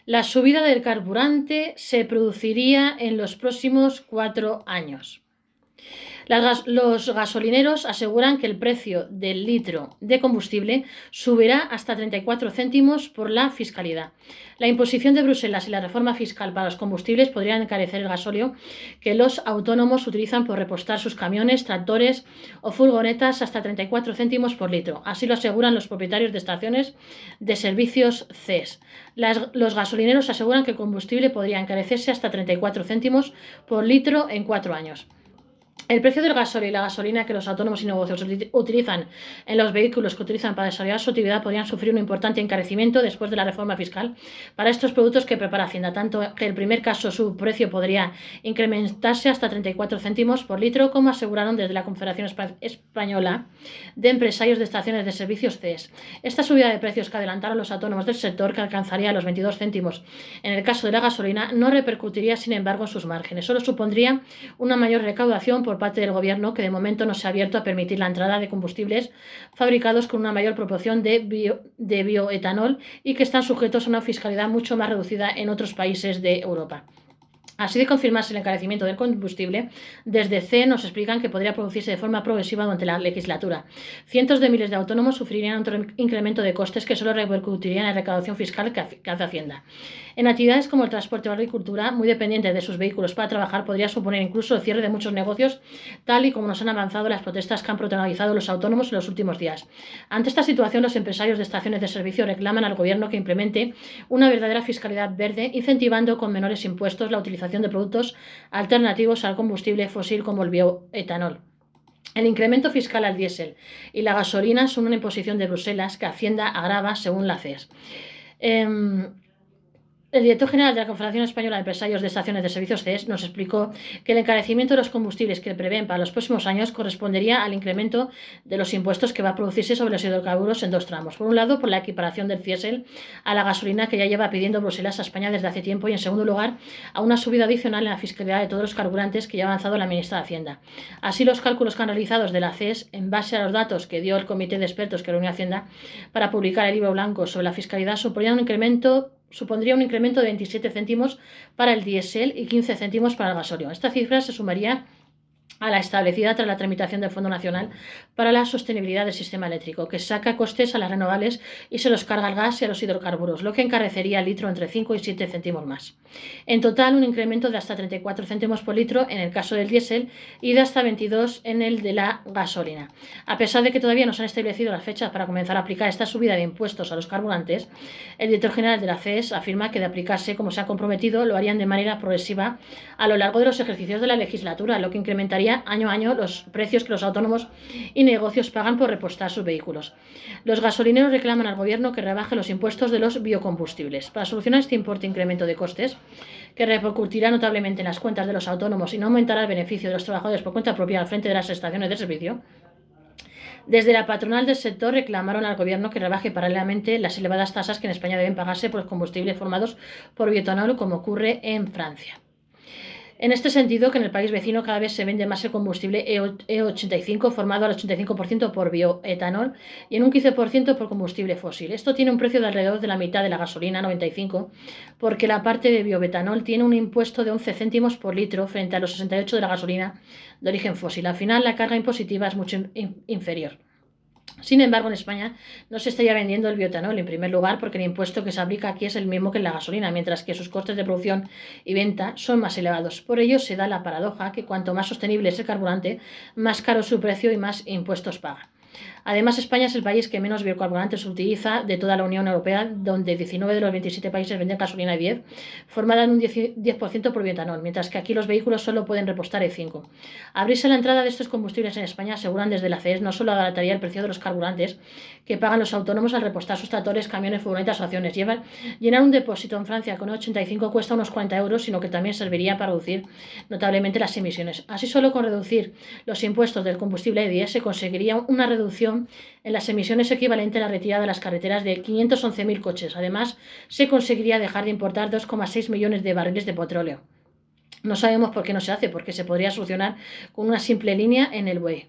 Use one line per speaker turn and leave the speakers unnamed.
La subida del carburante se produciría en los próximos 4 años. Los gasolineros aseguran que el precio del litro de combustible subirá hasta 34 céntimos por la fiscalidad. La imposición de Bruselas y la reforma fiscal para los combustibles podrían encarecer el gasóleo que los autónomos utilizan por repostar sus camiones, tractores o furgonetas hasta 34 céntimos por litro. Así lo aseguran los propietarios de estaciones de servicios CES. Los gasolineros aseguran que el combustible podría encarecerse hasta 34 céntimos por litro en 4 años. El precio del gasóleo y la gasolina que los autónomos y negocios utilizan en los vehículos que utilizan para desarrollar su actividad podrían sufrir un importante encarecimiento después de la reforma fiscal para estos productos que prepara Hacienda, tanto que en el primer caso su precio podría incrementarse hasta 34 céntimos por litro, como aseguraron desde la Confederación Española de Empresarios de Estaciones de Servicios CES. Esta subida de precios que adelantaron los autónomos del sector, que alcanzaría los 22 céntimos en el caso de la gasolina, no repercutiría sin embargo en sus márgenes, solo supondría una mayor recaudación por parte del gobierno, que de momento no se ha abierto a permitir la entrada de combustibles fabricados con una mayor proporción de bioetanol y que están sujetos a una fiscalidad mucho más reducida en otros países de Europa. Así de confirmarse el encarecimiento del combustible, desde CE nos explican que podría producirse de forma progresiva durante la legislatura. Cientos de miles de autónomos sufrirían otro incremento de costes que solo repercutirían en la recaudación fiscal que hace Hacienda. En actividades como el transporte o la agricultura, muy dependientes de sus vehículos para trabajar, podría suponer incluso el cierre de muchos negocios, tal y como nos han avanzado las protestas que han protagonizado los autónomos en los últimos días. Ante esta situación, los empresarios de estaciones de servicio reclaman al gobierno que implemente una verdadera fiscalidad verde, incentivando con menores impuestos la utilización de productos alternativos al combustible fósil como el bioetanol. El incremento fiscal al diésel y la gasolina son una imposición de Bruselas que Hacienda agrava según la CES. El director general de la Confederación Española de Empresarios de Estaciones de Servicios CES nos explicó que el encarecimiento de los combustibles que prevén para los próximos años correspondería al incremento de los impuestos que va a producirse sobre los hidrocarburos en dos tramos. Por un lado, por la equiparación del diésel a la gasolina que ya lleva pidiendo Bruselas a España desde hace tiempo, y en segundo lugar, a una subida adicional en la fiscalidad de todos los carburantes que ya ha avanzado la ministra de Hacienda. Así, los cálculos canalizados de la CES, en base a los datos que dio el comité de expertos que reunió Hacienda para publicar el libro blanco sobre la fiscalidad, supondría un incremento de 27 céntimos para el diésel y 15 céntimos para el gasóleo. Esta cifra se sumaría a la establecida tras la tramitación del Fondo Nacional para la Sostenibilidad del Sistema Eléctrico, que saca costes a las renovables y se los carga al gas y a los hidrocarburos, lo que encarecería el litro entre 5 y 7 céntimos más. En total, un incremento de hasta 34 céntimos por litro en el caso del diésel y de hasta 22 en el de la gasolina. A pesar de que todavía no se han establecido las fechas para comenzar a aplicar esta subida de impuestos a los carburantes, el director general de la CES afirma que de aplicarse como se ha comprometido, lo harían de manera progresiva a lo largo de los ejercicios de la legislatura, lo que incrementaría año a año los precios que los autónomos y negocios pagan por repostar sus vehículos. Los gasolineros reclaman al gobierno que rebaje los impuestos de los biocombustibles. Para solucionar este importante incremento de costes, que repercutirá notablemente en las cuentas de los autónomos y no aumentará el beneficio de los trabajadores por cuenta propia al frente de las estaciones de servicio, desde la patronal del sector reclamaron al gobierno que rebaje paralelamente las elevadas tasas que en España deben pagarse por los combustibles formados por bioetanol, como ocurre en Francia. En este sentido, que en el país vecino cada vez se vende más el combustible E85, formado al 85% por bioetanol y en un 15% por combustible fósil. Esto tiene un precio de alrededor de la mitad de la gasolina, 95, porque la parte de bioetanol tiene un impuesto de 11 céntimos por litro frente a los 68 de la gasolina de origen fósil. Al final, la carga impositiva es mucho inferior. Sin embargo, en España no se estaría vendiendo el bioetanol, en primer lugar porque el impuesto que se aplica aquí es el mismo que en la gasolina, mientras que sus costes de producción y venta son más elevados. Por ello, se da la paradoja que cuanto más sostenible es el carburante, más caro es su precio y más impuestos paga. Además, España es el país que menos biocarburantes utiliza de toda la Unión Europea, donde 19 de los 27 países venden gasolina E10, formada en un 10% por bioetanol, mientras que aquí los vehículos solo pueden repostar E5. Abrirse la entrada de estos combustibles en España, aseguran desde la CES, no solo abarataría el precio de los carburantes que pagan los autónomos al repostar sus tractores, camiones, furgonetas o acciones. Llenar un depósito en Francia con 85 cuesta unos 40 euros, sino que también serviría para reducir notablemente las emisiones. Así, solo con reducir los impuestos del combustible E10 se conseguiría una reducción en las emisiones equivalente a la retirada de las carreteras de 511.000 coches. Además, se conseguiría dejar de importar 2,6 millones de barriles de petróleo. No sabemos por qué no se hace, porque se podría solucionar con una simple línea en el BOE.